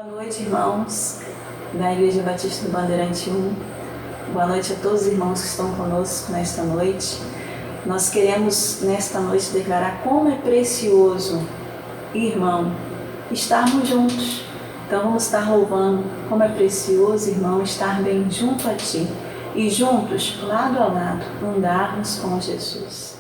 Boa noite, irmãos da Igreja Batista do Bandeirante 1. Boa noite a todos os irmãos que estão conosco nesta noite. Nós queremos, nesta noite, declarar como é precioso, irmão, estarmos juntos. Então vamos estar louvando como é precioso, irmão, estar bem junto a Ti e juntos, lado a lado, andarmos com Jesus.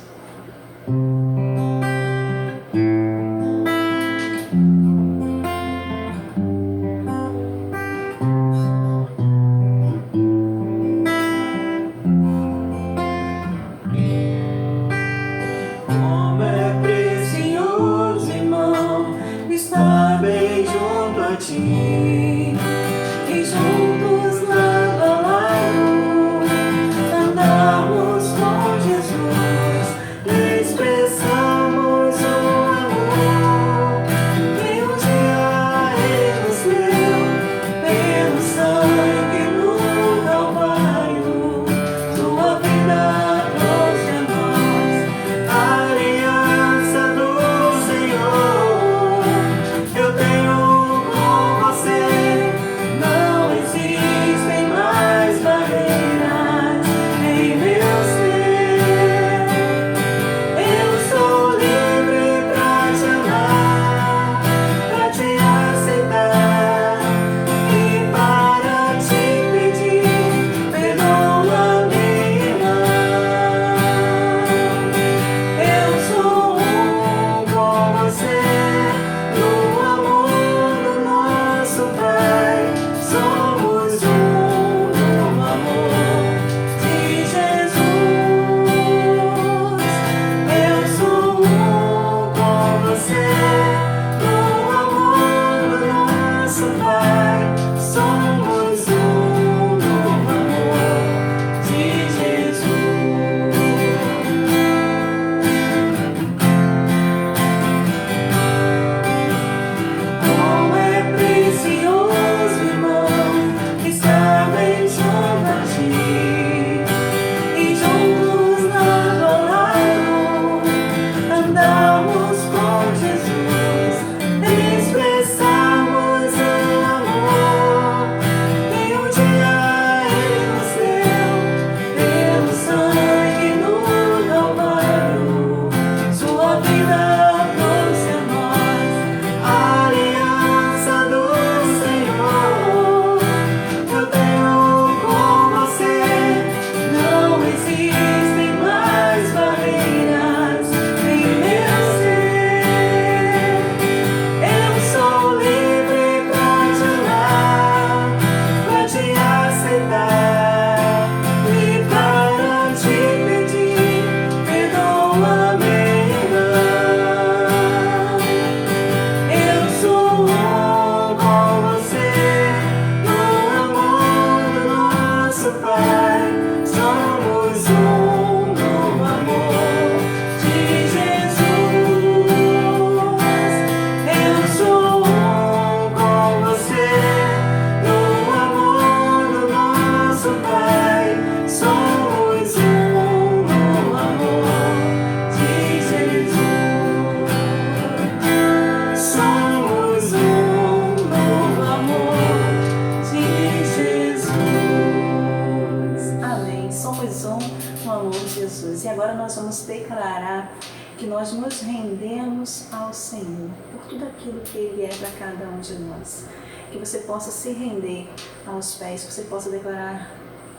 E agora nós vamos declarar que nós nos rendemos ao Senhor por tudo aquilo que Ele é para cada um de nós. Que você possa se render aos pés, que você possa declarar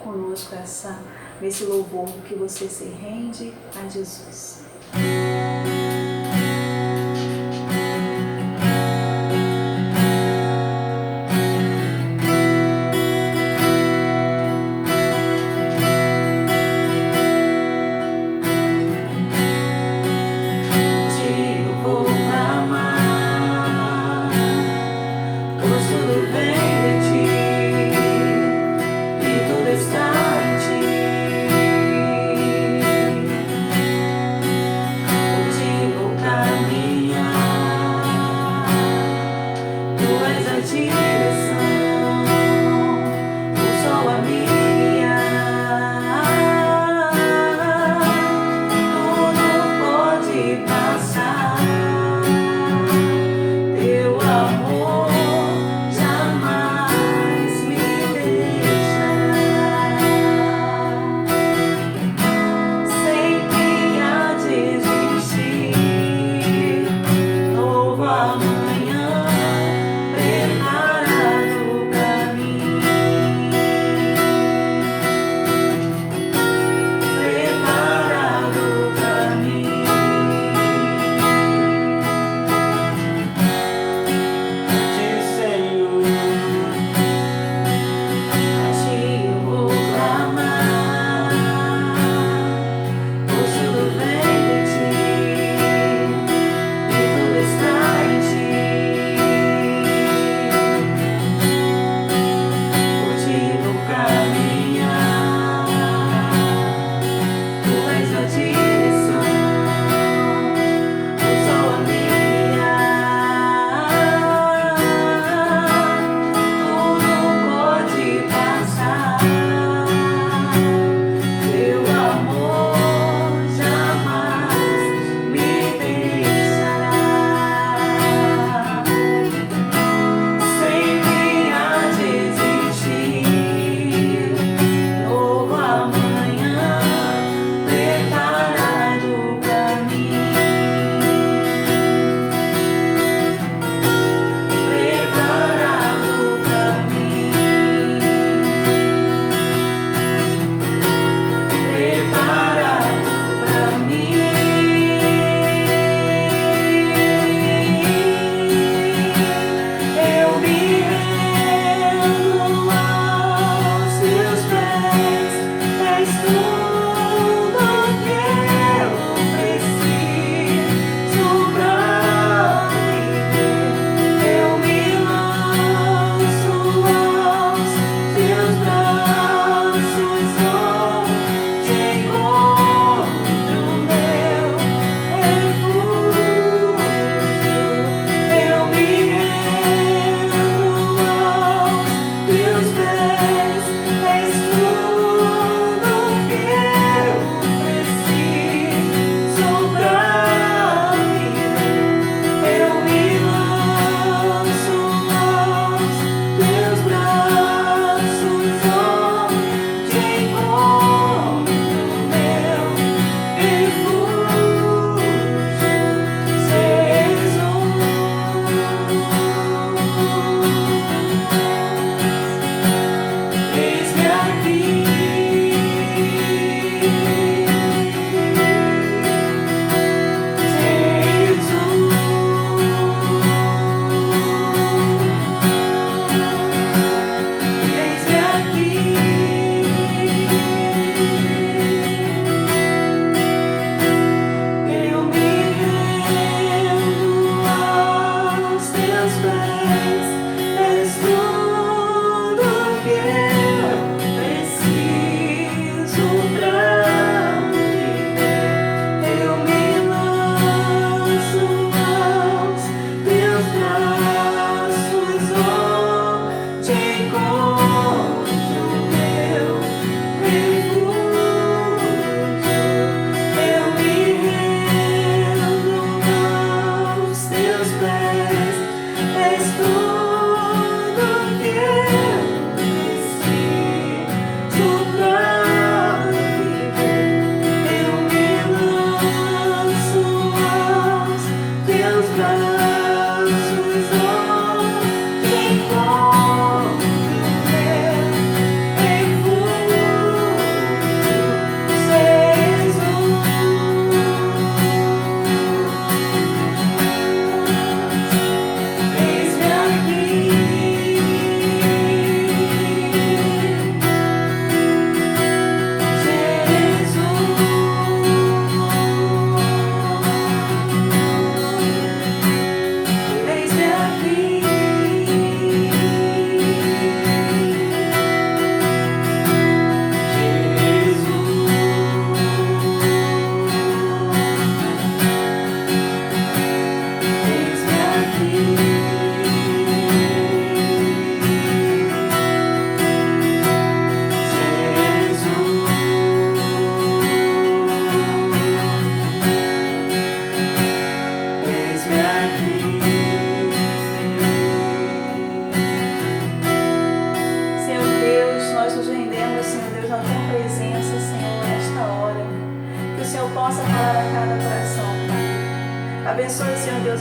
conosco esse louvor, que você se rende a Jesus. Passar, teu amor já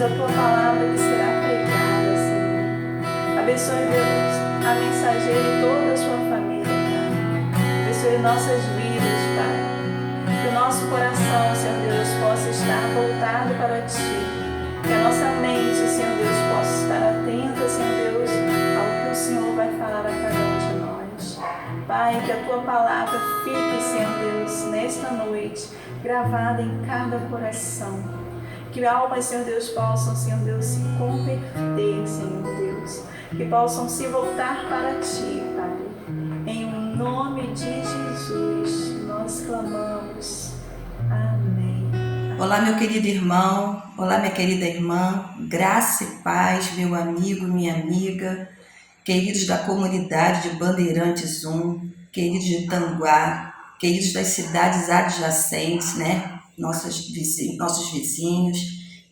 Deus, a tua palavra que será pregada, Senhor. Abençoe, Deus, a mensageira e toda a sua família, Pai. Abençoe nossas vidas, Pai. Que o nosso coração, Senhor Deus, possa estar voltado para Ti. Que a nossa mente, Senhor Deus, possa estar atenta, Senhor Deus, ao que o Senhor vai falar a cada um de nós. Pai, que a Tua palavra fique, Senhor Deus, nesta noite, gravada em cada coração. Que almas, Senhor Deus, possam, Senhor Deus, se converter, Senhor Deus. Que possam se voltar para Ti, Pai. Em nome de Jesus, nós clamamos. Amém. Olá, meu querido irmão, olá, minha querida irmã, graça e paz, meu amigo, minha amiga, queridos da comunidade de Bandeirantes 1, queridos de Tanguá, queridos das cidades adjacentes, nossos vizinhos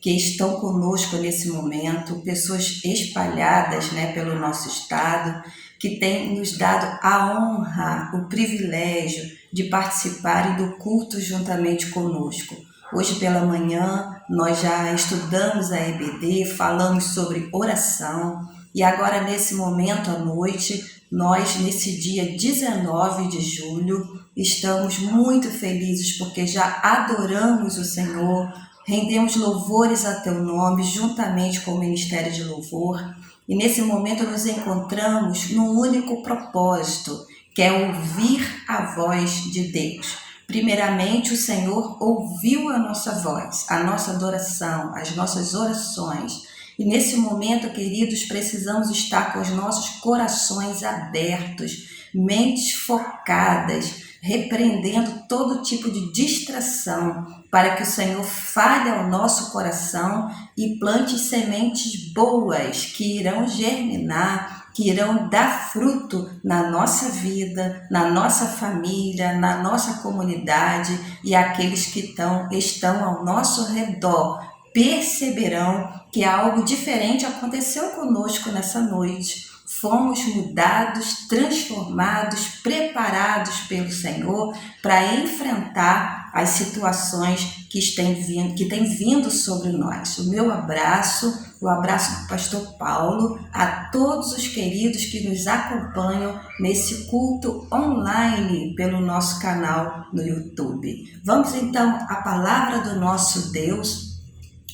que estão conosco nesse momento, pessoas espalhadas, pelo nosso estado, que têm nos dado a honra, o privilégio de participarem do culto juntamente conosco. Hoje pela manhã nós já estudamos a EBD, falamos sobre oração e agora nesse momento à noite, nós nesse dia 19 de julho estamos muito felizes porque já adoramos o Senhor, rendemos louvores a Teu nome juntamente com o Ministério de Louvor e nesse momento nos encontramos num único propósito, que é ouvir a voz de Deus. Primeiramente, o Senhor ouviu a nossa voz, a nossa adoração, as nossas orações. E nesse momento, queridos, precisamos estar com os nossos corações abertos, mentes focadas, repreendendo todo tipo de distração, para que o Senhor fale ao nosso coração e plante sementes boas que irão germinar, que irão dar fruto na nossa vida, na nossa família, na nossa comunidade, e aqueles que estão ao nosso redor perceberão que algo diferente aconteceu conosco nessa noite. Fomos mudados, transformados, preparados pelo Senhor para enfrentar as situações que têm vindo sobre nós. O meu abraço, o abraço do pastor Paulo, a todos os queridos que nos acompanham nesse culto online pelo nosso canal no YouTube. Vamos então à palavra do nosso Deus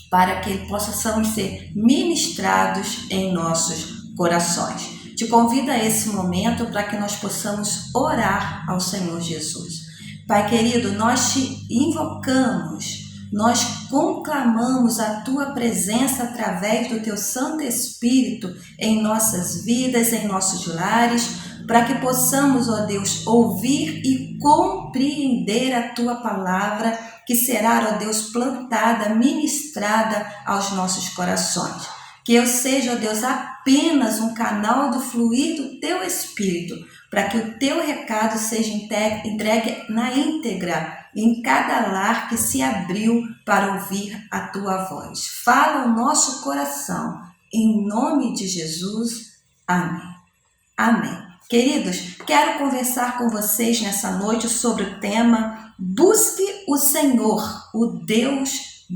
para que possamos ser ministrados em nossos corações. Te convido a esse momento para que nós possamos orar ao Senhor Jesus. Pai querido, nós te invocamos, nós conclamamos a Tua presença através do Teu Santo Espírito em nossas vidas, em nossos lares, para que possamos, ó Deus, ouvir e compreender a Tua palavra, que será, ó Deus, plantada, ministrada aos nossos corações. Que eu seja, ó Deus, apenas um canal do fluir do Teu Espírito, para que o Teu recado seja entregue na íntegra, em cada lar que se abriu para ouvir a Tua voz. Fala o nosso coração, em nome de Jesus. Amém. Amém. Queridos, quero conversar com vocês nessa noite sobre o tema Busque o Senhor, o Deus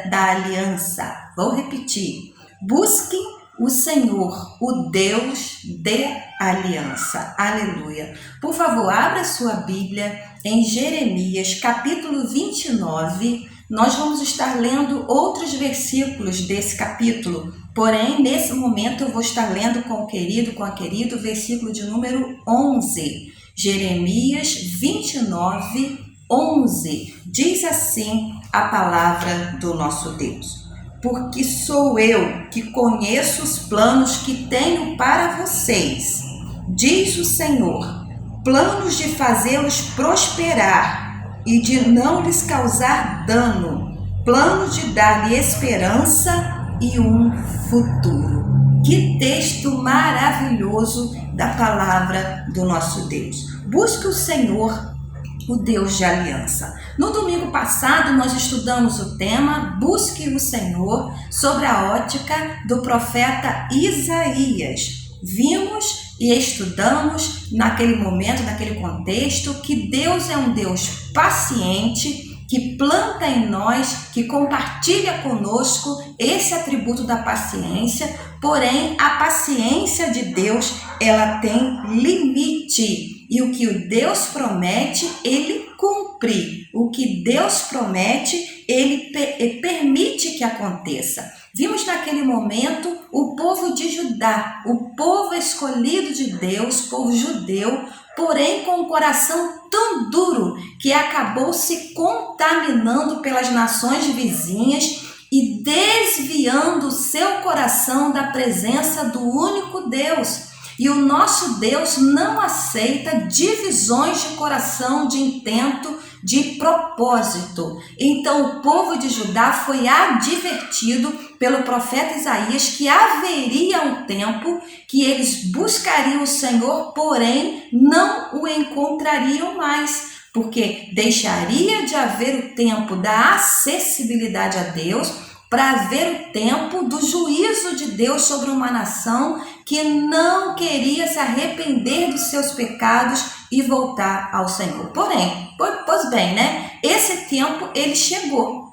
da aliança. Vou repetir. Busque o Senhor, o Deus de aliança. Aleluia. Por favor, abra sua Bíblia em Jeremias, capítulo 29. Nós vamos estar lendo outros versículos desse capítulo. Porém, nesse momento eu vou estar lendo com a querida, o versículo de número 11. Jeremias 29, 11. Diz assim a palavra do nosso Deus. Porque sou eu que conheço os planos que tenho para vocês, diz o Senhor, planos de fazê-los prosperar e de não lhes causar dano, planos de dar-lhe esperança e um futuro. Que texto maravilhoso da palavra do nosso Deus. Busque o Senhor, o Deus de aliança. No domingo passado, nós estudamos o tema Busque o Senhor, sobre a ótica do profeta Isaías. Vimos e estudamos naquele momento, naquele contexto, que Deus é um Deus paciente, que planta em nós, que compartilha conosco esse atributo da paciência, porém a paciência de Deus, ela tem limite. E o que o Deus promete, ele cumpre. O que Deus promete, ele permite que aconteça. Vimos naquele momento o povo de Judá, o povo escolhido de Deus, povo judeu, porém com um coração tão duro que acabou se contaminando pelas nações vizinhas e desviando o seu coração da presença do único Deus. E o nosso Deus não aceita divisões de coração, de intento, de propósito. Então o povo de Judá foi advertido pelo profeta Isaías que haveria um tempo que eles buscariam o Senhor, porém não o encontrariam mais, porque deixaria de haver o tempo da acessibilidade a Deus para haver o tempo do juízo de Deus sobre uma nação que não queria se arrepender dos seus pecados e voltar ao Senhor. Porém, pois bem, né? Esse tempo ele chegou.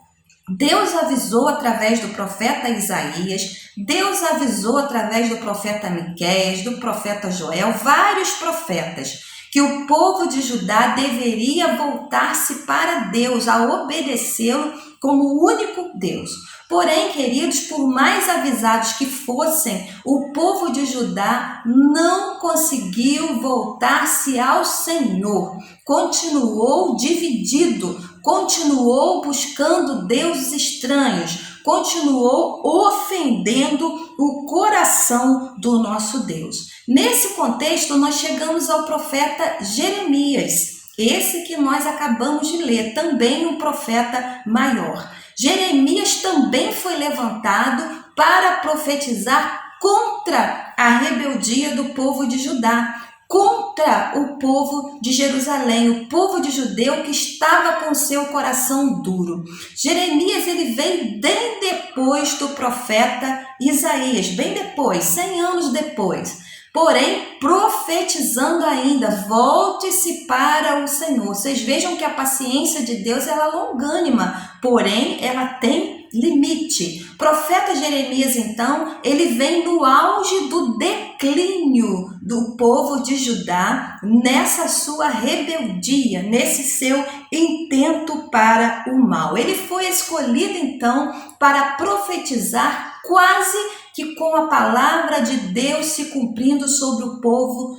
Deus avisou através do profeta Isaías, Deus avisou através do profeta Miqueias, do profeta Joel, vários profetas, que o povo de Judá deveria voltar-se para Deus, a obedecê-lo como o único Deus. Porém, queridos, por mais avisados que fossem, o povo de Judá não conseguiu voltar-se ao Senhor. Continuou dividido, continuou buscando deuses estranhos, continuou ofendendo o coração do nosso Deus. Nesse contexto, nós chegamos ao profeta Jeremias, esse que nós acabamos de ler, também um profeta maior. Jeremias também foi levantado para profetizar contra a rebeldia do povo de Judá, contra o povo de Jerusalém, o povo de Judeu que estava com seu coração duro. Jeremias ele veio bem depois do profeta Isaías, bem depois, 100 anos depois. Porém, profetizando ainda, volte-se para o Senhor. Vocês vejam que a paciência de Deus ela é longânima, porém ela tem limite. O profeta Jeremias, então, ele vem no auge do declínio do povo de Judá, nessa sua rebeldia, nesse seu intento para o mal. Ele foi escolhido, então, para profetizar quase que com a palavra de Deus se cumprindo sobre o povo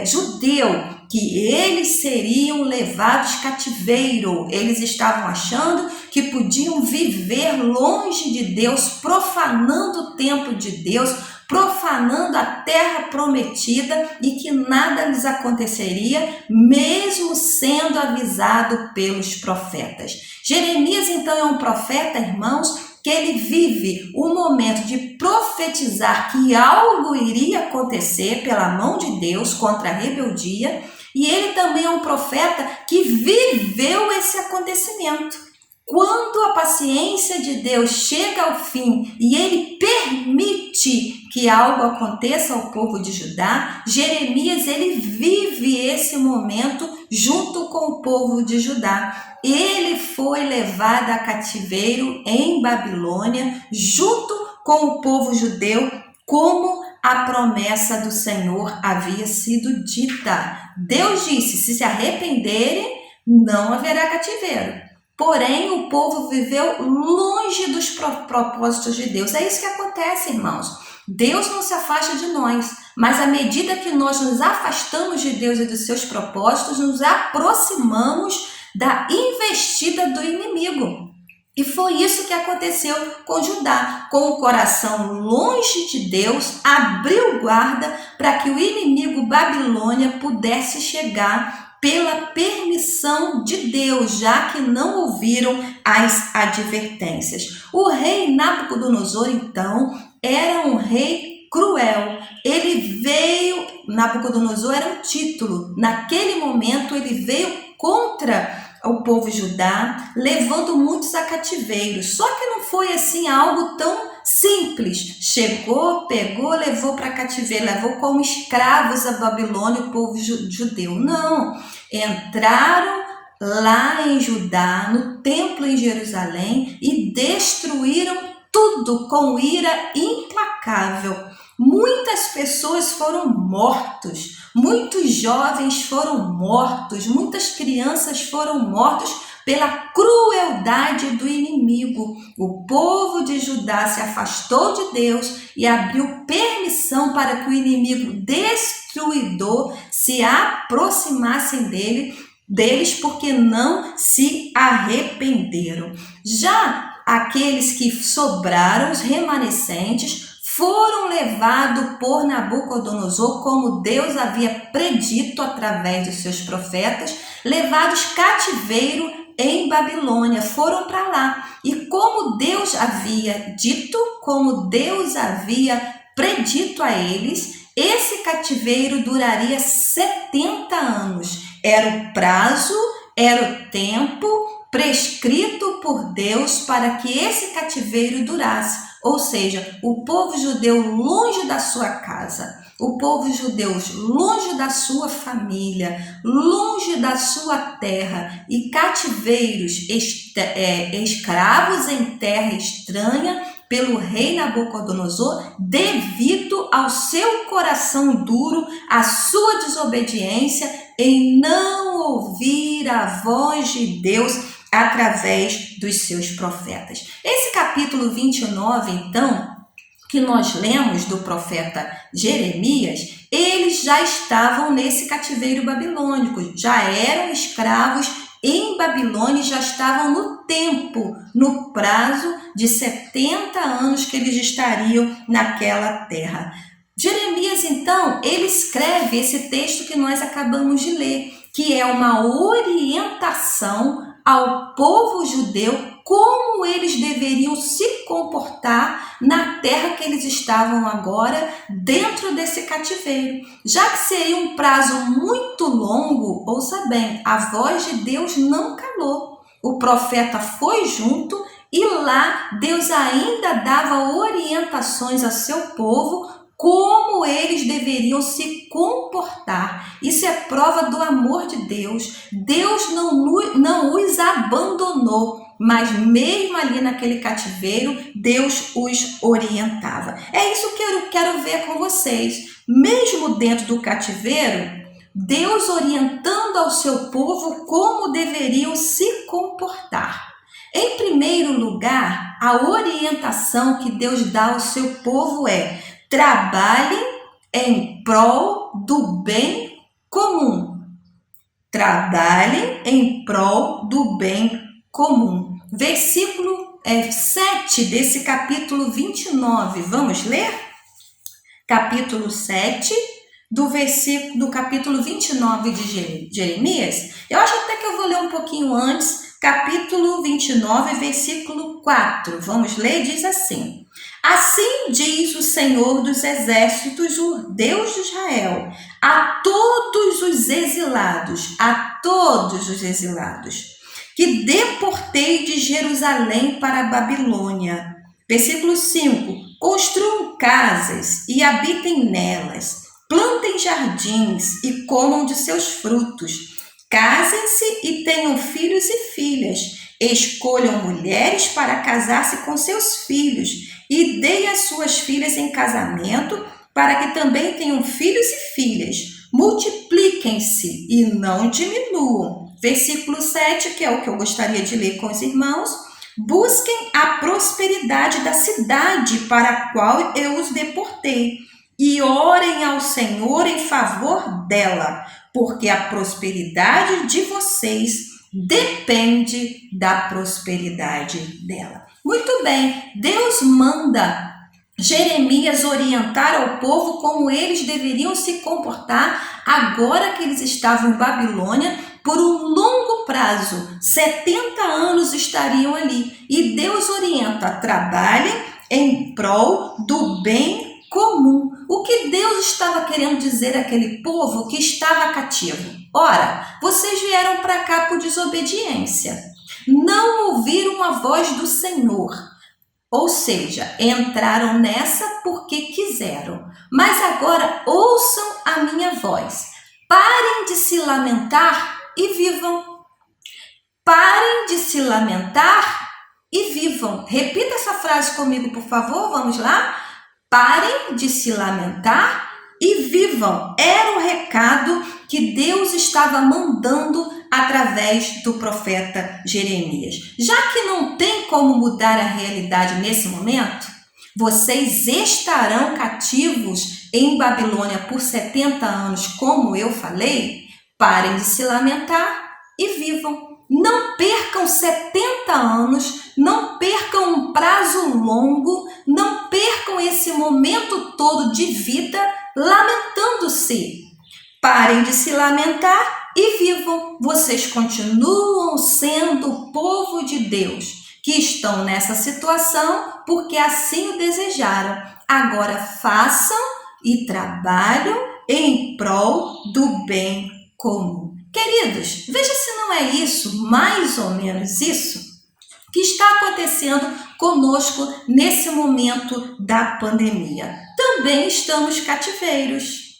judeu, que eles seriam levados cativeiro. Eles estavam achando que podiam viver longe de Deus, profanando o templo de Deus, profanando a terra prometida e que nada lhes aconteceria, mesmo sendo avisado pelos profetas. Jeremias, então, é um profeta, irmãos, que ele vive o momento de profetizar que algo iria acontecer pela mão de Deus contra a rebeldia, e ele também é um profeta que viveu esse acontecimento. Quando a paciência de Deus chega ao fim e ele permite que algo aconteça ao povo de Judá, Jeremias ele vive esse momento junto com o povo de Judá. Ele foi levado a cativeiro em Babilônia junto com o povo judeu, como a promessa do Senhor havia sido dita. Deus disse: se arrependerem, não haverá cativeiro. Porém, o povo viveu longe dos propósitos de Deus. É isso que acontece, irmãos. Deus não se afasta de nós, mas à medida que nós nos afastamos de Deus e dos seus propósitos, nos aproximamos da investida do inimigo. E foi isso que aconteceu com Judá. Com o coração longe de Deus, abriu guarda para que o inimigo Babilônia pudesse chegar pela permissão de Deus, já que não ouviram as advertências. O rei Nabucodonosor, então, era um rei cruel. Nabucodonosor era um título. Naquele momento, ele veio contra o povo Judá, levando muitos a cativeiro. Só que não foi assim algo tão simples. Chegou, pegou, levou para cativeiro, levou como escravos a Babilônia o povo judeu. Não, entraram lá em Judá, no templo em Jerusalém, e destruíram tudo com ira implacável. Muitas pessoas foram mortas, muitos jovens foram mortos, muitas crianças foram mortas pela crueldade do inimigo. O povo de Judá se afastou de Deus e abriu permissão para que o inimigo destruidor se aproximasse deles, porque não se arrependeram. Já aqueles que sobraram, os remanescentes, foram levados por Nabucodonosor, como Deus havia predito através dos seus profetas, levados cativeiro em Babilônia, foram para lá. E como Deus havia dito, como Deus havia predito a eles, esse cativeiro duraria 70 anos. Era o prazo, era o tempo prescrito por Deus para que esse cativeiro durasse. Ou seja, o povo judeu longe da sua casa, o povo judeu longe da sua família, longe da sua terra, e cativeiros, escravos em terra estranha pelo rei Nabucodonosor, devido ao seu coração duro, à sua desobediência em não ouvir a voz de Deus através dos seus profetas. Esse capítulo 29, então, que nós lemos do profeta Jeremias, eles já estavam nesse cativeiro babilônico, já eram escravos em Babilônia, já estavam no tempo, no prazo de 70 anos que eles estariam naquela terra. Jeremias, então, ele escreve esse texto que nós acabamos de ler, que é uma orientação ao povo judeu como eles deveriam se comportar na terra que eles estavam agora dentro desse cativeiro. Já que seria um prazo muito longo, ouça bem, a voz de Deus não calou. O profeta foi junto e lá Deus ainda dava orientações a seu povo como eles deveriam se comportar. Isso é prova do amor de Deus. Deus não os abandonou, mas mesmo ali naquele cativeiro, Deus os orientava. É isso que eu quero ver com vocês. Mesmo dentro do cativeiro, Deus orientando ao seu povo como deveriam se comportar. Em primeiro lugar, a orientação que Deus dá ao seu povo é: trabalhem em prol do bem comum. Trabalhem em prol do bem comum. Versículo 7 desse capítulo 29. Vamos ler? Capítulo 7 do capítulo 29 de Jeremias. Eu acho até que eu vou ler um pouquinho antes. Capítulo 29, versículo 4. Vamos ler? Diz assim: assim diz o Senhor dos Exércitos, o Deus de Israel, a todos os exilados, que deportei de Jerusalém para a Babilônia. Versículo 5: construam casas e habitem nelas, plantem jardins e comam de seus frutos. Casem-se e tenham filhos e filhas. Escolham mulheres para casar-se com seus filhos e deem as suas filhas em casamento para que também tenham filhos e filhas. Multipliquem-se e não diminuam. Versículo 7, que é o que eu gostaria de ler com os irmãos. Busquem a prosperidade da cidade para a qual eu os deportei e orem ao Senhor em favor dela, porque a prosperidade de vocês depende da prosperidade dela. Muito bem, Deus manda Jeremias orientar ao povo como eles deveriam se comportar agora que eles estavam em Babilônia por um longo prazo. 70 anos estariam ali. E Deus orienta: trabalhem em prol do bem comum. O que Deus estava querendo dizer àquele povo que estava cativo? Ora, vocês vieram para cá por desobediência. Não ouviram a voz do Senhor. Ou seja, entraram nessa porque quiseram. Mas agora ouçam a minha voz. Parem de se lamentar e vivam. Parem de se lamentar e vivam. Repita essa frase comigo, por favor, vamos lá? Parem de se lamentar e vivam. Era o recado que Deus estava mandando através do profeta Jeremias. Já que não tem como mudar a realidade nesse momento, vocês estarão cativos em Babilônia por 70 anos, como eu falei. Parem de se lamentar e vivam. Não percam 70 anos, não percam um prazo longo, não percam esse momento todo de vida lamentando-se. Parem de se lamentar e vivam. Vocês continuam sendo o povo de Deus, que estão nessa situação porque assim o desejaram. Agora façam e trabalhem em prol do bem comum. Queridos, veja se não é isso, mais ou menos isso, que está acontecendo conosco nesse momento da pandemia. Também estamos cativeiros.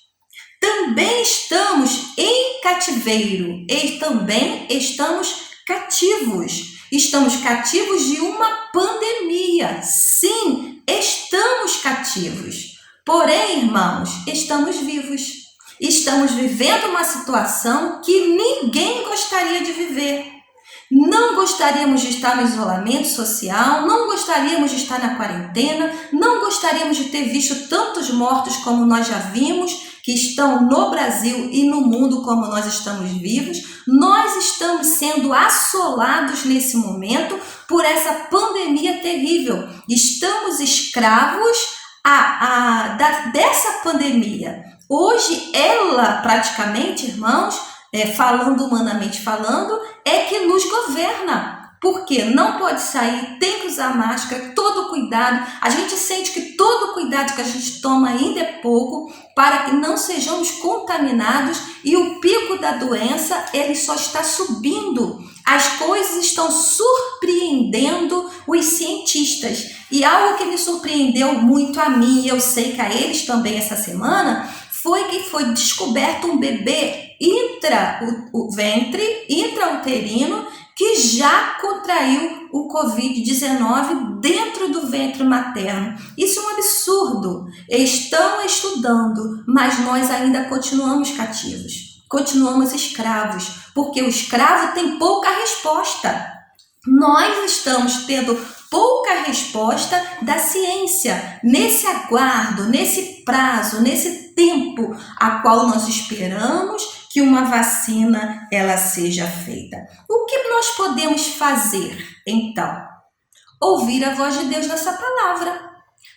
Também estamos em cativeiro e também estamos cativos. Estamos cativos de uma pandemia. Sim, estamos cativos. Porém, irmãos, estamos vivos. Estamos vivendo uma situação que ninguém gostaria de viver. Não gostaríamos de estar no isolamento social, não gostaríamos de estar na quarentena, não gostaríamos de ter visto tantos mortos como nós já vimos, que estão no Brasil e no mundo como nós estamos vivos. Nós estamos sendo assolados nesse momento por essa pandemia terrível. Estamos escravos dessa pandemia. Hoje ela praticamente, irmãos, falando humanamente falando, é que nos governa. Porque não pode sair, tem que usar máscara, todo cuidado. A gente sente que todo cuidado que a gente toma ainda é pouco para que não sejamos contaminados e o pico da doença ele só está subindo. As coisas estão surpreendendo os cientistas. E algo que me surpreendeu muito a mim, e eu sei que a eles também essa semana, foi que foi descoberto um bebê intrauterino que já contraiu o Covid-19 dentro do ventre materno. Isso é um absurdo. Estão estudando, mas nós ainda continuamos cativos, continuamos escravos, porque o escravo tem pouca resposta. Nós estamos tendo pouca resposta da ciência, nesse aguardo, nesse prazo, nesse tempo a qual nós esperamos que uma vacina ela seja feita. O que nós podemos fazer, então? Ouvir a voz de Deus nessa palavra,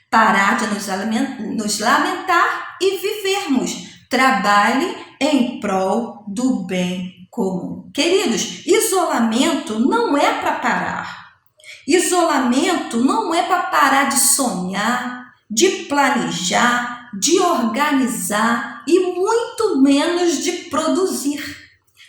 parar de nos lamentar e vivermos. Trabalhe em prol do bem comum. Queridos, isolamento não é para parar. Isolamento não é para parar de sonhar, de planejar, de organizar e muito menos de produzir.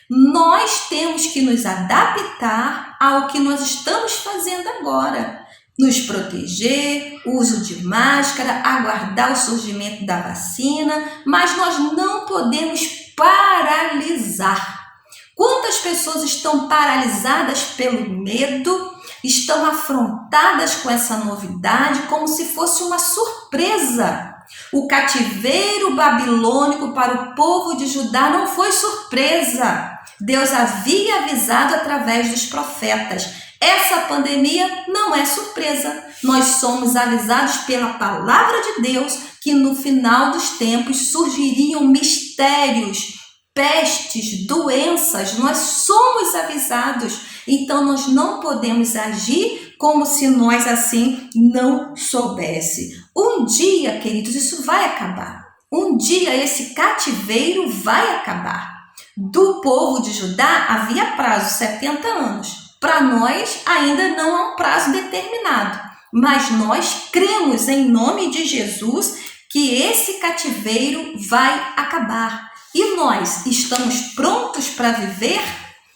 Nós temos que nos adaptar ao que nós estamos fazendo agora. Nos proteger, uso de máscara, aguardar o surgimento da vacina, mas nós não podemos paralisar. Quantas pessoas estão paralisadas pelo medo, estão afrontadas com essa novidade como se fosse uma surpresa. O cativeiro babilônico para o povo de Judá não foi surpresa. Deus havia avisado através dos profetas. Essa pandemia não é surpresa. Nós somos avisados pela palavra de Deus que no final dos tempos surgiriam mistérios, pestes, doenças. Nós somos avisados. Então nós não podemos agir como se nós assim não soubéssemos. Um dia, queridos, isso vai acabar. Um dia esse cativeiro vai acabar. Do povo de Judá havia prazo, 70 anos. Para nós ainda não há um prazo determinado. Mas nós cremos em nome de Jesus que esse cativeiro vai acabar. E nós estamos prontos para viver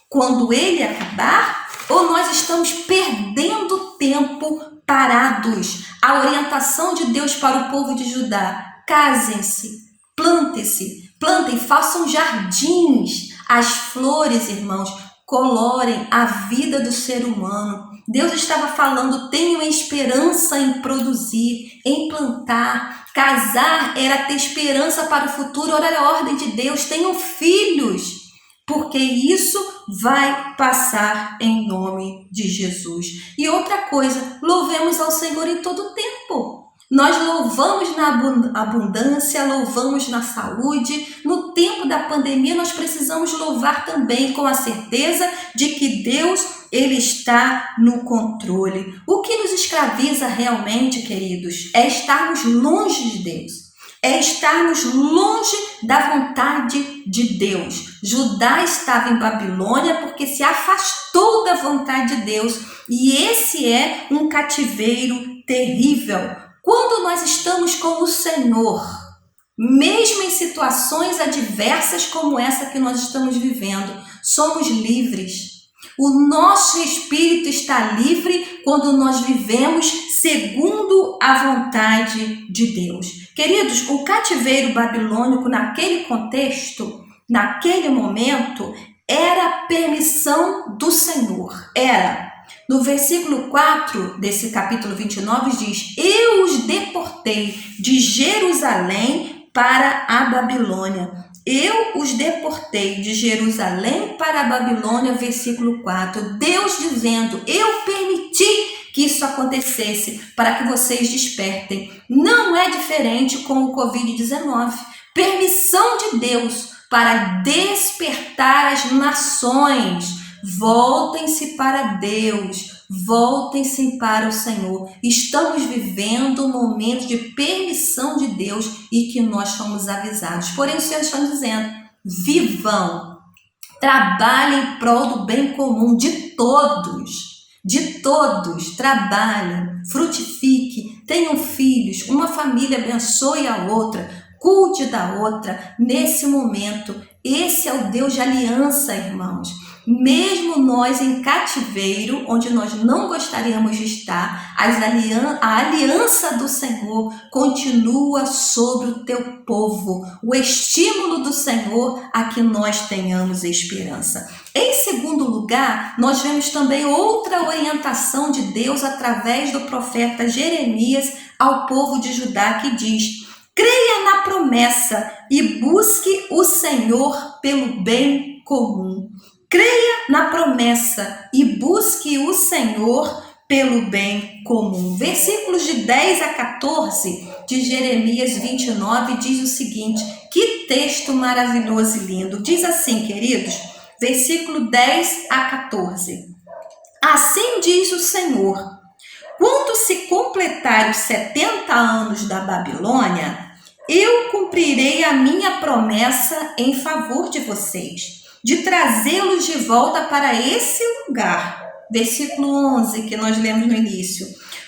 quando ele acabar? Ou nós estamos perdendo tempo parados? A orientação de Deus para o povo de Judá: casem-se, plantem, façam jardins. As flores, irmãos, colorem a vida do ser humano. Deus estava falando, tenham esperança em produzir, em plantar. Casar era ter esperança para o futuro. Olha a ordem de Deus, tenham filhos, porque isso vai passar em nome de Jesus. E outra coisa, louvemos ao Senhor em todo o tempo. Nós louvamos na abundância, louvamos na saúde. No tempo da pandemia, nós precisamos louvar também com a certeza de que Deus, Ele está no controle. O que nos escraviza realmente, queridos, é estarmos longe de Deus. É estarmos longe da vontade de Deus. Judá estava em Babilônia porque se afastou da vontade de Deus. E esse é um cativeiro terrível. Quando nós estamos com o Senhor, mesmo em situações adversas como essa que nós estamos vivendo, somos livres. O nosso espírito está livre quando nós vivemos segundo a vontade de Deus. Queridos, o cativeiro babilônico naquele contexto, naquele momento, era permissão do Senhor. No versículo 4 desse capítulo 29 diz: eu os deportei de Jerusalém para a Babilônia. Eu os deportei de Jerusalém para a Babilônia, versículo 4. Deus dizendo, eu permiti que isso acontecesse para que vocês despertem. Não é diferente com o Covid-19. Permissão de Deus para despertar as nações. Voltem-se para Deus, voltem-se para o Senhor. Estamos vivendo um momento de permissão de Deus e que nós fomos avisados. Porém, o Senhor está dizendo, vivam, trabalhem em prol do bem comum de todos, trabalhem, frutifiquem, tenham filhos, uma família abençoe a outra, cuide da outra nesse momento. Esse é o Deus de aliança, irmãos. Mesmo nós em cativeiro, onde nós não gostaríamos de estar, a aliança do Senhor continua sobre o teu povo. O estímulo do Senhor a que nós tenhamos esperança. Em segundo lugar, nós vemos também outra orientação de Deus através do profeta Jeremias ao povo de Judá, que diz: creia na promessa e busque o Senhor pelo bem comum. Creia na promessa e busque o Senhor pelo bem comum. Versículos de 10 a 14 de Jeremias 29 diz o seguinte, que texto maravilhoso e lindo. Diz assim, queridos, versículo 10 a 14. Assim diz o Senhor, quando se completar os 70 anos da Babilônia, eu cumprirei a minha promessa em favor de vocês, de trazê-los de volta para esse lugar. Versículo 11, que nós lemos no início.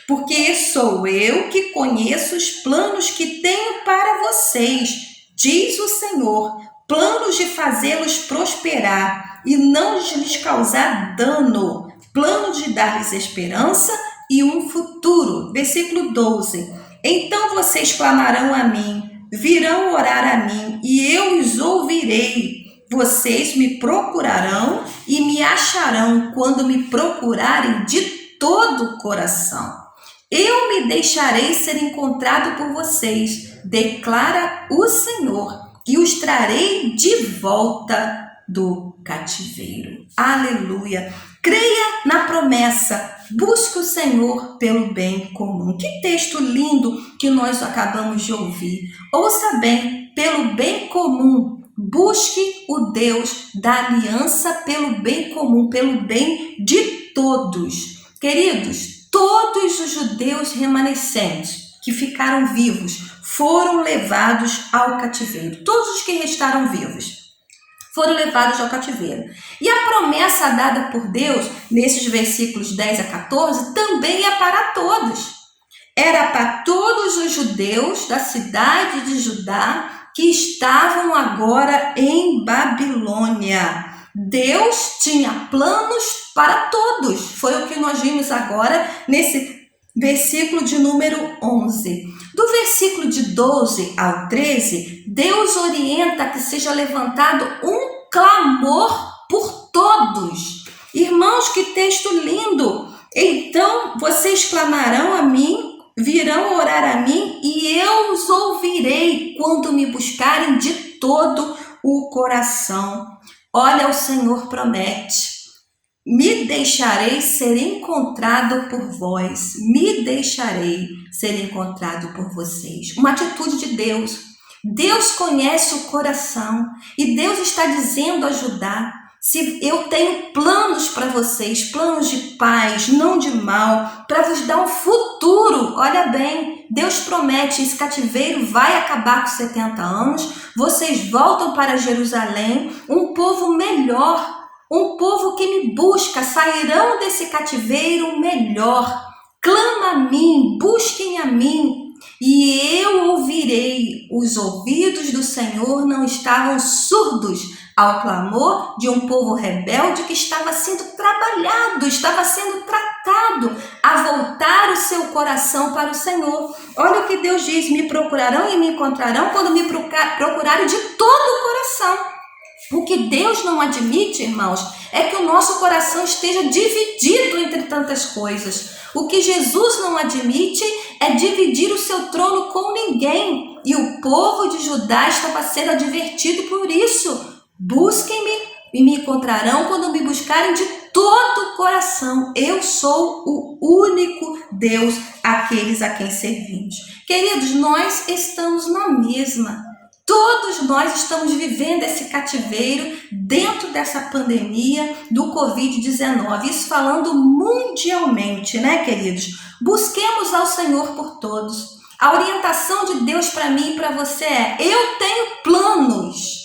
Porque sou eu que conheço os planos que tenho para vocês, diz o Senhor, planos de fazê-los prosperar e não de lhes causar dano, planos de dar-lhes esperança e um futuro. Versículo 12. Então vocês clamarão a mim, virão orar a mim e eu os ouvirei. Vocês me procurarão e me acharão quando me procurarem de todo o coração. Eu me deixarei ser encontrado por vocês, declara o Senhor, e os trarei de volta do cativeiro. Aleluia! Creia na promessa, busque o Senhor pelo bem comum. Que texto lindo que nós acabamos de ouvir. Ouça bem, pelo bem comum. Busque o Deus da aliança pelo bem comum, pelo bem de todos. Queridos, todos os judeus remanescentes que ficaram vivos foram levados ao cativeiro. Todos os que restaram vivos foram levados ao cativeiro. E a promessa dada por Deus, nesses versículos 10 a 14, também é para todos. Era para todos os judeus da cidade de Judá que estavam agora em Babilônia. Deus tinha planos para todos. Foi o que nós vimos agora nesse versículo de número 11. Do versículo de 12 ao 13, Deus orienta que seja levantado um clamor por todos todos. Irmãos, que texto lindo! Então vocês clamarão a mim, virão orar a mim e eu os ouvirei quando me buscarem de todo o coração. Olha, o Senhor promete: me deixarei ser encontrado por vós, me deixarei ser encontrado por vocês. Uma atitude de Deus. Deus conhece o coração e Deus está dizendo ajudar. Se eu tenho planos para vocês, planos de paz, não de mal, para vos dar um futuro. Olha bem, Deus promete, esse cativeiro vai acabar com 70 anos, vocês voltam para Jerusalém, um povo melhor, um povo que me busca, sairão desse cativeiro melhor. Clama a mim, busquem a mim, e eu ouvirei. Os ouvidos do Senhor não estavam surdos ao clamor de um povo rebelde que estava sendo trabalhado, estava sendo tratado a voltar o seu coração para o Senhor. Olha o que Deus diz: me procurarão e me encontrarão quando me procurarem de todo o coração. O que Deus não admite, irmãos, é que o nosso coração esteja dividido entre tantas coisas. O que Jesus não admite é dividir o seu trono com ninguém. E o povo de Judá estava sendo advertido por isso. Busquem-me e me encontrarão quando me buscarem de todo o coração. Eu sou o único Deus, aqueles a quem servimos. Queridos, nós estamos na mesma. Todos nós estamos vivendo esse cativeiro dentro dessa pandemia do Covid-19. Isso falando mundialmente, né, queridos? Busquemos ao Senhor por todos. A orientação de Deus para mim e para você é: eu tenho planos.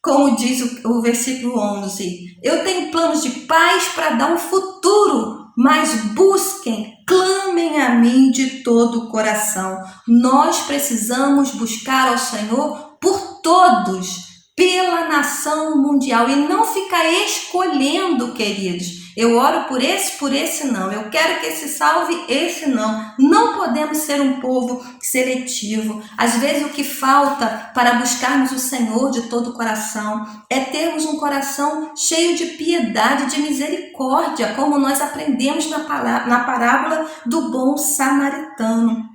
Como diz o versículo 11, eu tenho planos de paz para dar um futuro, mas busquem, clamem a mim de todo o coração. Nós precisamos buscar ao Senhor por todos, pela nação mundial, e não ficar escolhendo, queridos. Eu oro por esse não. Eu quero que esse salve, esse não. Não podemos ser um povo seletivo. Às vezes o que falta para buscarmos o Senhor de todo o coração é termos um coração cheio de piedade, de misericórdia, como nós aprendemos na parábola do bom samaritano.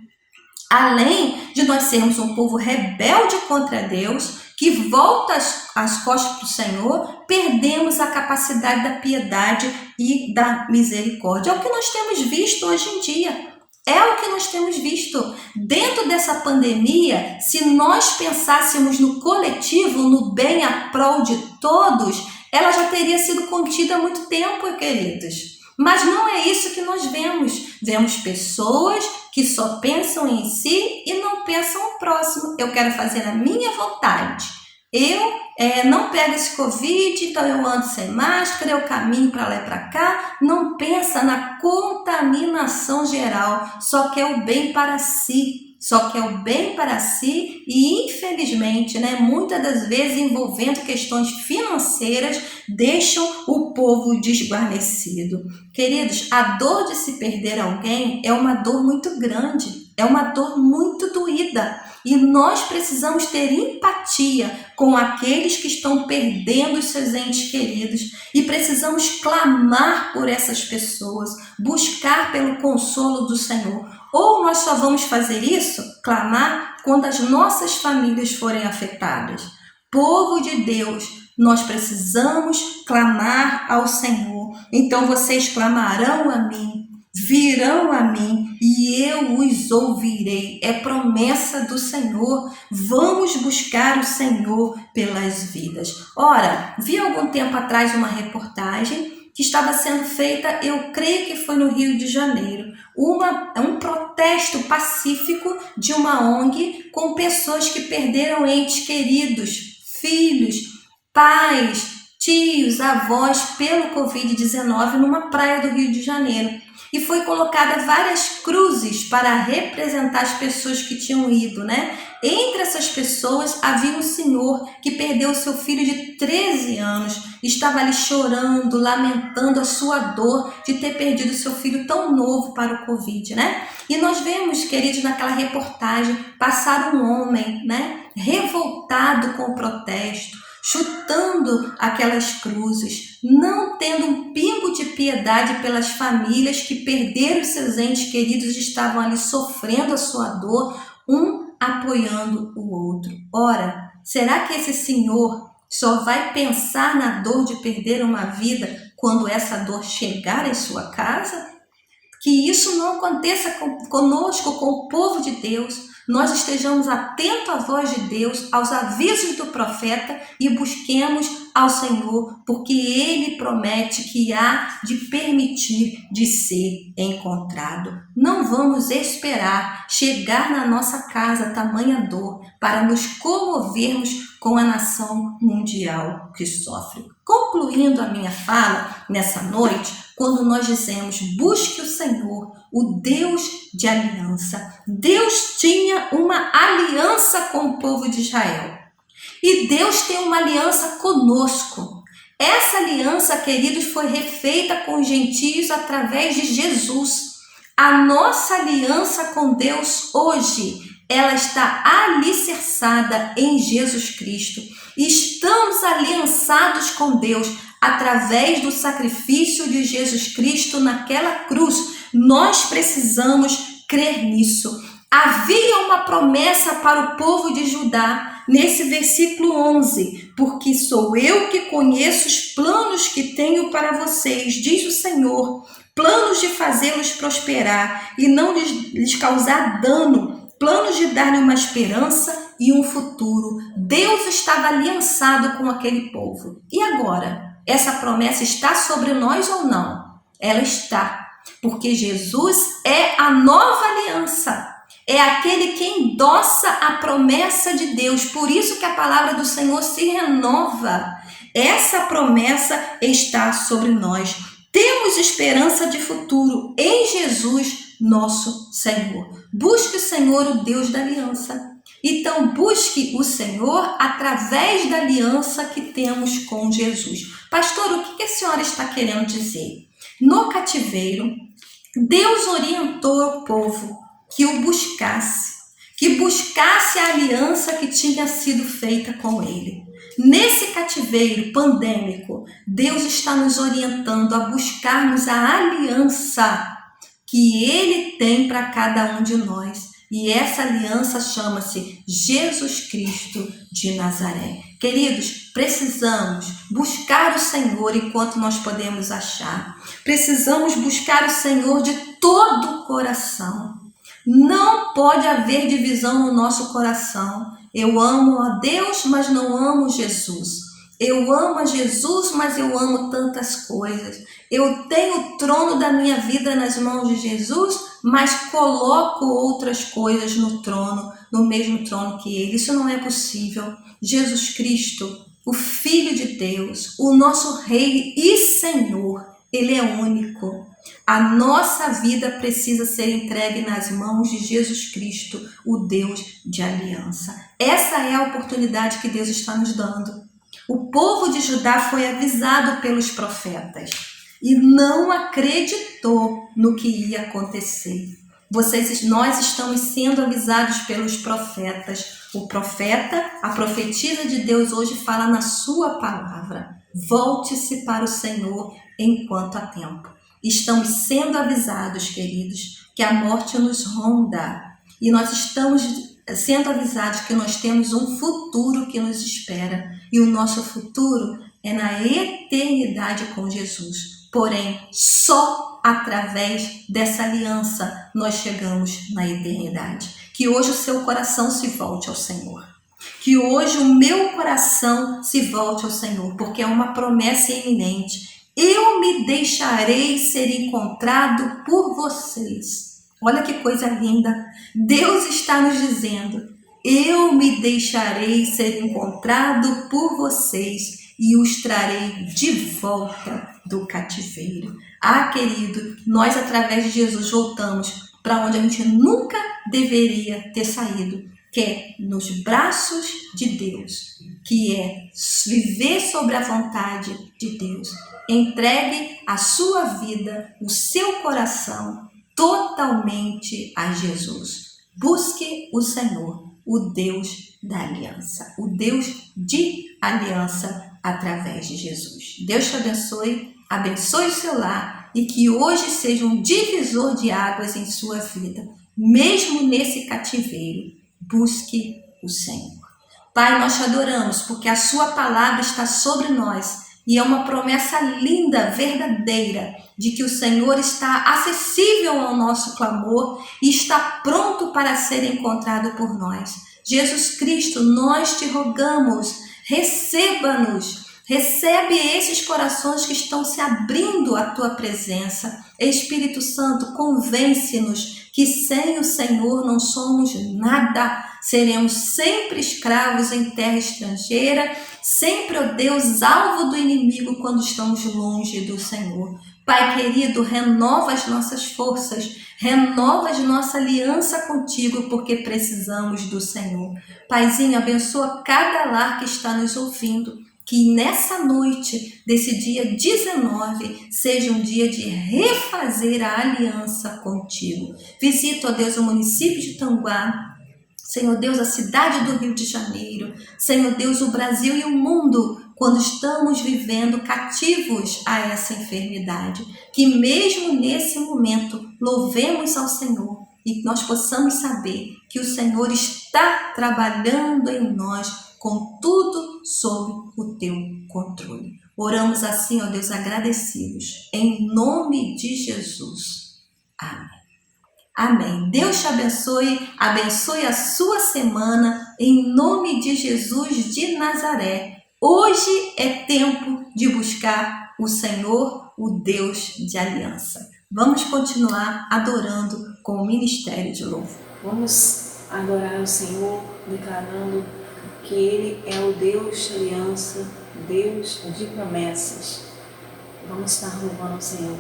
Além de nós sermos um povo rebelde contra Deus, que volta as costas para o Senhor, perdemos a capacidade da piedade e da misericórdia. É o que nós temos visto hoje em dia. É o que nós temos visto. Dentro dessa pandemia, se nós pensássemos no coletivo, no bem a prol de todos, ela já teria sido contida há muito tempo, queridos. Mas não é isso que nós vemos. Vemos pessoas que só pensam em si e não pensam no próximo. Eu quero fazer a minha vontade. Eu não pego esse Covid, então eu ando sem máscara, eu caminho para lá e para cá. Não pensa na contaminação geral, só quer o bem para si. Só quer o bem para si e, infelizmente, muitas das vezes envolvendo questões financeiras, deixam o povo desguarnecido. Queridos, a dor de se perder alguém é uma dor muito grande, é uma dor muito doída. E nós precisamos ter empatia com aqueles que estão perdendo os seus entes queridos e precisamos clamar por essas pessoas, buscar pelo consolo do Senhor. Ou nós só vamos fazer isso, clamar, quando as nossas famílias forem afetadas. Povo de Deus, nós precisamos clamar ao Senhor. Então vocês clamarão a mim, virão a mim e eu os ouvirei. É promessa do Senhor. Vamos buscar o Senhor pelas vidas. Ora, vi algum tempo atrás uma reportagem que estava sendo feita, eu creio que foi no Rio de Janeiro, um protesto pacífico de uma ONG com pessoas que perderam entes queridos, filhos, pais, tios, avós pelo Covid-19 numa praia do Rio de Janeiro. E foi colocada várias cruzes para representar as pessoas que tinham ido, Entre essas pessoas havia um senhor que perdeu seu filho de 13 anos, estava ali chorando, lamentando a sua dor de ter perdido seu filho tão novo para o Covid, E nós vemos, queridos, naquela reportagem, passar um homem, revoltado com o protesto, chutando aquelas cruzes, não tendo um pingo de piedade pelas famílias que perderam seus entes queridos e estavam ali sofrendo a sua dor, um apoiando o outro. Ora, será que esse Senhor só vai pensar na dor de perder uma vida quando essa dor chegar em sua casa? Que isso não aconteça conosco, com o povo de Deus. Nós estejamos atentos à voz de Deus, aos avisos do profeta e busquemos ao Senhor, porque Ele promete que há de permitir de ser encontrado. Não vamos esperar chegar na nossa casa tamanha dor para nos comovermos com a nação mundial que sofre. Concluindo a minha fala nessa noite, quando nós dizemos, busque o Senhor, o Deus de aliança. Deus tinha uma aliança com o povo de Israel. E Deus tem uma aliança conosco. Essa aliança, queridos, foi refeita com os gentios através de Jesus. A nossa aliança com Deus hoje, ela está alicerçada em Jesus Cristo. Estamos aliançados com Deus através do sacrifício de Jesus Cristo naquela cruz. Nós precisamos crer nisso. Havia uma promessa para o povo de Judá nesse versículo 11, porque sou eu que conheço os planos que tenho para vocês, diz o Senhor, planos de fazê-los prosperar e não lhes causar dano, planos de dar-lhe uma esperança e um futuro. Deus estava aliançado com aquele povo. E agora? Essa promessa está sobre nós ou não? Ela está, porque Jesus é a nova aliança. É aquele que endossa a promessa de Deus. Por isso que a palavra do Senhor se renova. Essa promessa está sobre nós. Temos esperança de futuro em Jesus, nosso Senhor. Busque o Senhor, o Deus da aliança. Então, busque o Senhor através da aliança que temos com Jesus. Pastor, o que a senhora está querendo dizer? No cativeiro, Deus orientou o povo que o buscasse, que buscasse a aliança que tinha sido feita com ele. Nesse cativeiro pandêmico, Deus está nos orientando a buscarmos a aliança que Ele tem para cada um de nós. E essa aliança chama-se Jesus Cristo de Nazaré. Queridos, precisamos buscar o Senhor enquanto nós podemos achar. Precisamos buscar o Senhor de todo o coração. Não pode haver divisão no nosso coração. Eu amo a Deus, mas não amo Jesus. Eu amo a Jesus, mas eu amo tantas coisas. Eu tenho o trono da minha vida nas mãos de Jesus, mas coloco outras coisas no trono, no mesmo trono que Ele. Isso não é possível. Jesus Cristo, o Filho de Deus, o nosso Rei e Senhor, Ele é único. A nossa vida precisa ser entregue nas mãos de Jesus Cristo, o Deus de aliança. Essa é a oportunidade que Deus está nos dando. O povo de Judá foi avisado pelos profetas e não acreditou no que ia acontecer. Nós estamos sendo avisados pelos profetas. O profeta, a profetisa de Deus hoje fala na sua palavra. Volte-se para o Senhor enquanto há tempo. Estamos sendo avisados, queridos, que a morte nos ronda. E nós estamos sendo avisados que nós temos um futuro que nos espera. E o nosso futuro é na eternidade com Jesus. Porém, só através dessa aliança nós chegamos na eternidade. Que hoje o seu coração se volte ao Senhor. Que hoje o meu coração se volte ao Senhor, porque é uma promessa iminente. Eu me deixarei ser encontrado por vocês. Olha que coisa linda. Deus está nos dizendo, eu me deixarei ser encontrado por vocês e os trarei de volta do cativeiro. Ah, querido, nós através de Jesus voltamos para onde a gente nunca deveria ter saído, que é nos braços de Deus, que é viver sobre a vontade de Deus. Entregue a sua vida, o seu coração totalmente a Jesus. Busque o Senhor, o Deus da aliança, o Deus de aliança através de Jesus. Deus te abençoe, abençoe o seu lar e que hoje seja um divisor de águas em sua vida. Mesmo nesse cativeiro, busque o Senhor. Pai, nós te adoramos porque a sua palavra está sobre nós e é uma promessa linda, verdadeira, de que o Senhor está acessível ao nosso clamor e está pronto para ser encontrado por nós. Jesus Cristo, nós te rogamos, receba-nos, recebe esses corações que estão se abrindo à tua presença. Espírito Santo, convence-nos que sem o Senhor não somos nada, seremos sempre escravos em terra estrangeira, sempre, ó Deus, alvo do inimigo quando estamos longe do Senhor. Pai querido, renova as nossas forças, renova a nossa aliança contigo, porque precisamos do Senhor. Paizinho, abençoa cada lar que está nos ouvindo, que nessa noite desse dia 19 seja um dia de refazer a aliança contigo. Visita, ó Deus, o município de Tanguá, Senhor Deus, a cidade do Rio de Janeiro, Senhor Deus, o Brasil e o mundo, quando estamos vivendo cativos a essa enfermidade. Que mesmo nesse momento louvemos ao Senhor e nós possamos saber que o Senhor está trabalhando em nós com tudo sob o teu controle. Oramos assim, ó Deus, agradecidos, em nome de Jesus. Amém. Amém. Deus te abençoe, abençoe a sua semana, em nome de Jesus de Nazaré. Hoje é tempo de buscar o Senhor, o Deus de aliança. Vamos continuar adorando com o ministério de louvor. Vamos adorar o Senhor, declarando que Ele é o Deus de aliança, Deus de promessas. Vamos estar louvando o Senhor.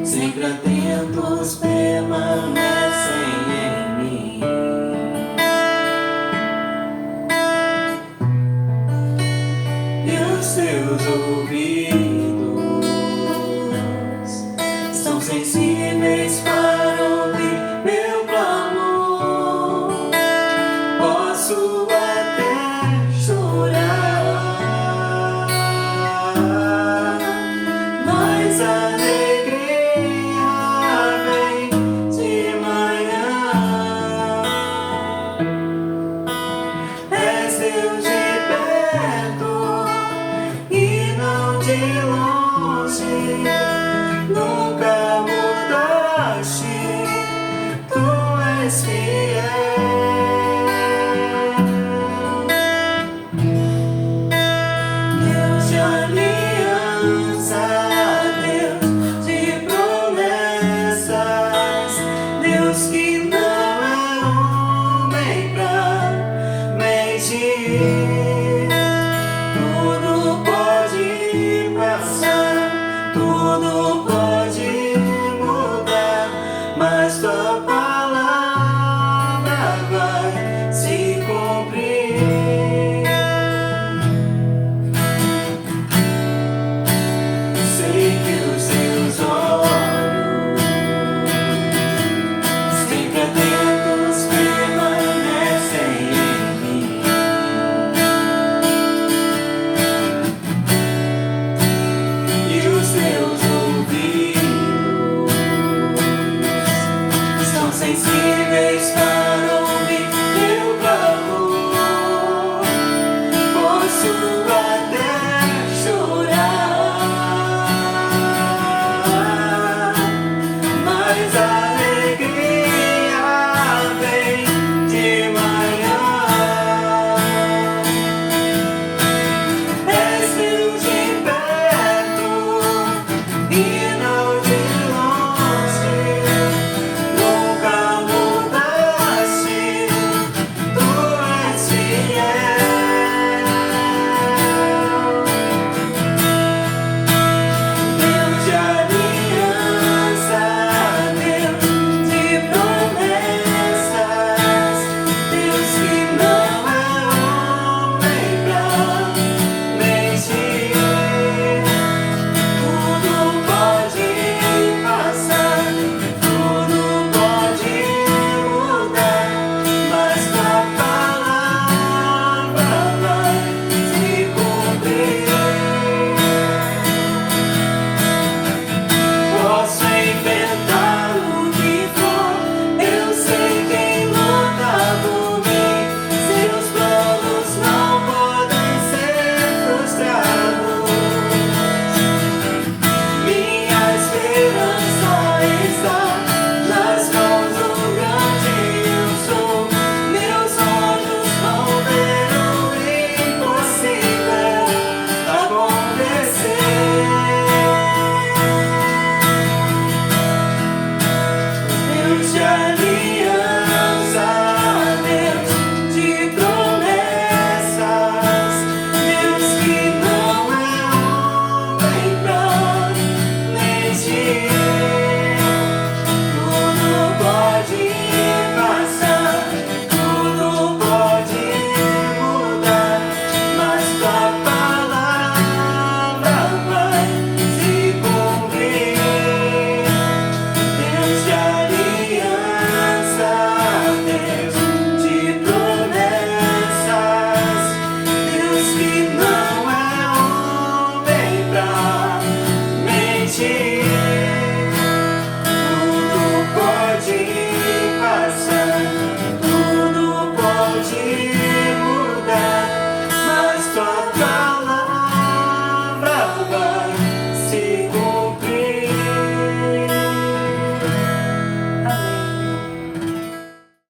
Sempre atentos permanecem em mim. E os teus ouvidos são sensíveis para ouvir meu clamor. Posso até chorar, mas a de longe, nunca mudaste, tu és fiel. Deus de aliança, Deus de promessas, Deus que não é homem pra mentir. Tudo